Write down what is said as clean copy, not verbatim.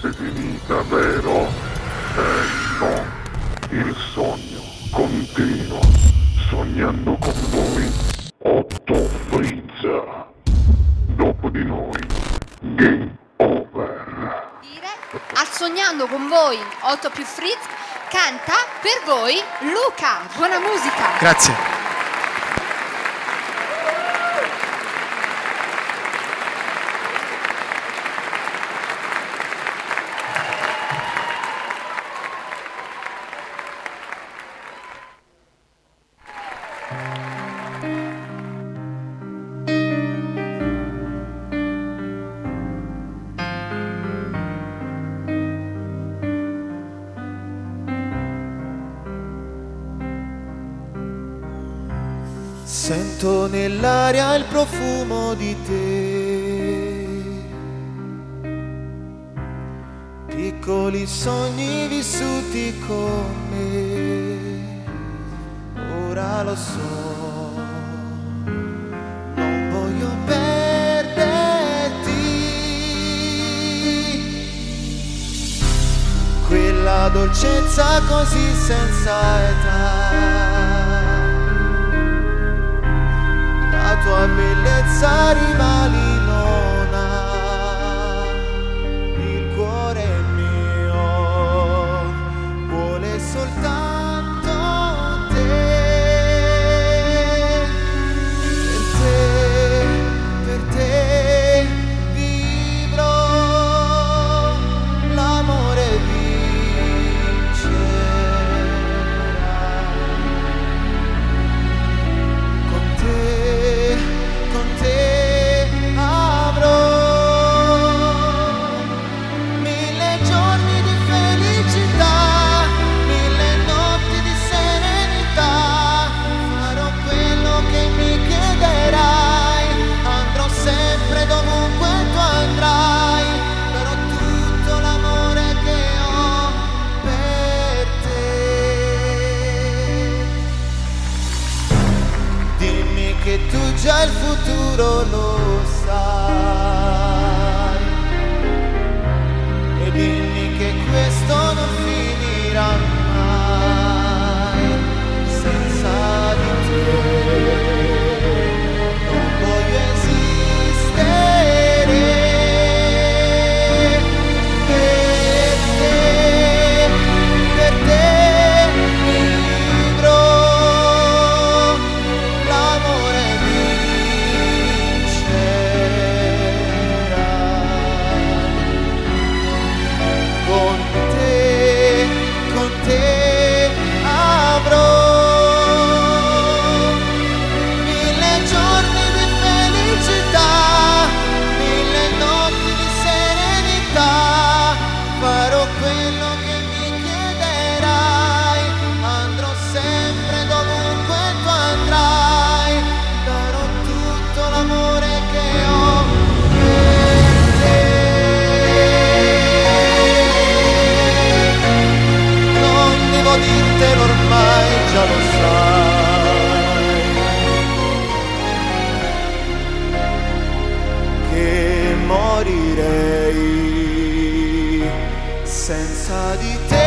fosse finita, vero? No, il sogno continua, sognando con voi, Otto Frizza. Dopo di noi, game over. A Sognando con voi, Otto più Fritz, canta per voi Luca. Buona musica. Grazie. Sento nell'aria il profumo di te, piccoli sogni vissuti con me. Ora lo so, non voglio perderti, quella dolcezza così senza età. La tua bellezza rivali non ha, il cuore mio vuole soltanto te. Per te vivrò, l'amore vincerà. Con te avrò mille giorni di felicità, mille notti di serenità. Farò quello che mi chiederai, andrò sempre dovunque tu andrai. Darò tutto l'amore che ho per te. Dimmi che tu già il futuro lo sai e dimmi che questo non finirà mai senza di te. Non voglio esistere per te vivrò, l'amore vincerà. Con te avrò mille giorni di felicità, mille notti di serenità. Farò quello che mi chiederai, andrò sempre dovunque tu andrai. Darò tutto l'amore che ho per te. Non devo dirtelo ormai, già lo sai, che morirei senza di te.